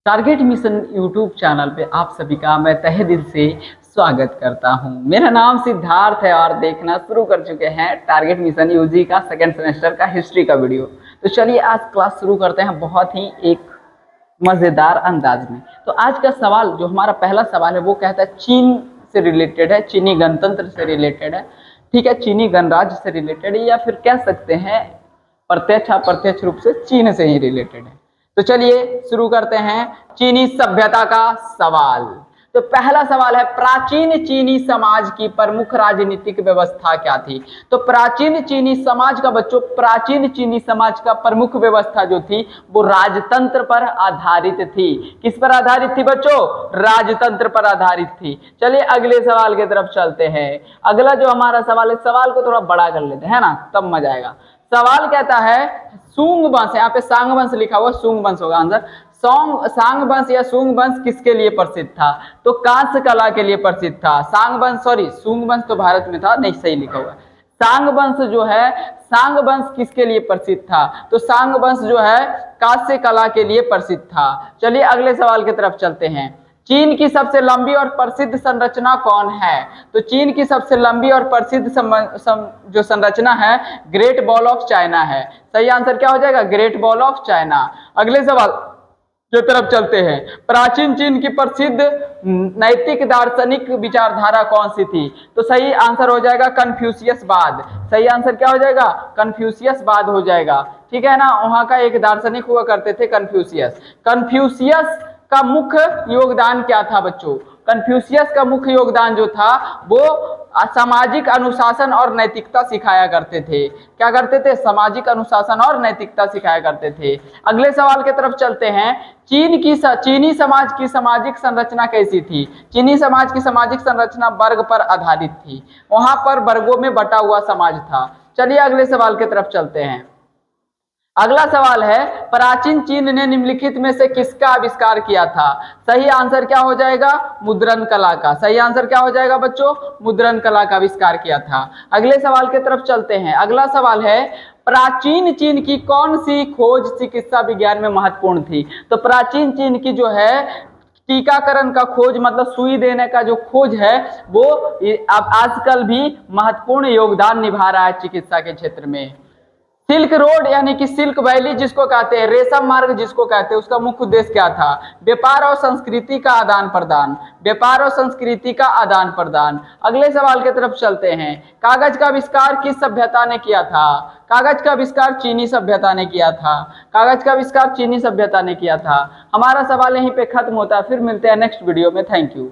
Target mission YouTube channel पे आप सभी का मैं तहे दिल से स्वागत करता हूं। मेरा नाम सिद्धार्थ है और देखना शुरू कर चुके हैं टारगेट मिशन यूजी का सेकंड सेमेस्टर का हिस्ट्री का वीडियो। तो चलिए आज क्लास शुरू करते हैं बहुत ही एक मज़ेदार अंदाज में। तो आज का सवाल जो हमारा पहला सवाल है वो कहता है चीन से रिलेटेड है, चीनी गणतंत्र से रिलेटेड है, ठीक है, चीनी गणराज्य से रिलेटेड है, या फिर कह सकते हैं प्रत्यक्ष अप्रत्यक्ष रूप से चीन से ही रिलेटेड है। तो चलिए शुरू करते हैं चीनी सभ्यता का सवाल। तो पहला सवाल है प्राचीन चीनी समाज की प्रमुख राजनीतिक व्यवस्था क्या थी। तो प्राचीन चीनी समाज का बच्चों, प्राचीन चीनी समाज का प्रमुख व्यवस्था जो थी वो राजतंत्र पर आधारित थी। किस पर आधारित थी बच्चों? राजतंत्र पर आधारित थी। चलिए अगले सवाल की तरफ चलते हैं। अगला जो हमारा सवाल है, सवाल को थोड़ा बड़ा कर लेते हैं ना, तब मजा आएगा। सवाल कहता है सुंग वंश, यहाँ पे सांग वंश लिखा हुआ, सुंग वंश होगा आंसर। सांग वंश या सुंग वंश किसके लिए प्रसिद्ध था? तो कांस्य कला के लिए प्रसिद्ध था। सांग वंश, सॉरी सुंग वंश तो भारत में था, नहीं सही लिखा हुआ है। सांग वंश जो है, सांग वंश किसके लिए प्रसिद्ध था? तो सांग वंश जो है कांस्य कला के लिए प्रसिद्ध था। चलिए अगले सवाल की तरफ चलते हैं। चीन की सबसे लंबी और प्रसिद्ध संरचना कौन है? तो चीन की सबसे लंबी और प्रसिद्ध जो संरचना है ग्रेट वॉल ऑफ चाइना है। सही आंसर क्या हो जाएगा? Great wall of China. अगले सवाल की तरफ चलते हैं। प्राचीन चीन की प्रसिद्ध नैतिक दार्शनिक विचारधारा कौन सी थी? तो सही आंसर हो जाएगा कन्फ्यूशियसवाद। सही आंसर क्या हो जाएगा? कन्फ्यूशियसवाद हो जाएगा, ठीक है ना। वहां का एक दार्शनिक हुआ करते थे कन्फ्यूशियस। कन्फ्यूशियस का मुख्य योगदान क्या था बच्चों? कन्फ्यूशियस का मुख्य योगदान जो था वो सामाजिक अनुशासन और नैतिकता सिखाया करते थे। क्या करते थे? सामाजिक अनुशासन और नैतिकता सिखाया करते थे। अगले सवाल की तरफ चलते हैं। चीनी समाज की सामाजिक संरचना कैसी थी? चीनी समाज की सामाजिक संरचना वर्ग पर आधारित थी। वहां पर वर्गों में बटा हुआ समाज था। चलिए अगले सवाल की तरफ चलते हैं। अगला सवाल है प्राचीन चीन ने निम्नलिखित में से किसका आविष्कार किया था? सही आंसर क्या हो जाएगा? मुद्रण कला का। सही आंसर क्या हो जाएगा बच्चों? मुद्रण कला का आविष्कार किया था। अगले सवाल की तरफ चलते हैं। अगला सवाल है प्राचीन चीन की कौन सी खोज चिकित्सा विज्ञान में महत्वपूर्ण थी? तो प्राचीन चीन की जो है टीकाकरण का खोज, मतलब सुई देने का जो खोज है वो अब आजकल भी महत्वपूर्ण योगदान निभा रहा है चिकित्सा के क्षेत्र में। सिल्क रोड यानी कि सिल्क वैली जिसको कहते हैं, रेशम मार्ग जिसको कहते हैं, उसका मुख्य उद्देश्य क्या था? व्यापार और संस्कृति का आदान प्रदान। व्यापार और संस्कृति का आदान प्रदान। अगले सवाल की तरफ चलते हैं। कागज का आविष्कार किस सभ्यता ने किया था? कागज का आविष्कार चीनी सभ्यता ने किया था। कागज का आविष्कार चीनी सभ्यता ने किया था। हमारा सवाल यहीं पे खत्म होता है, फिर मिलते हैं नेक्स्ट वीडियो में। Thank you.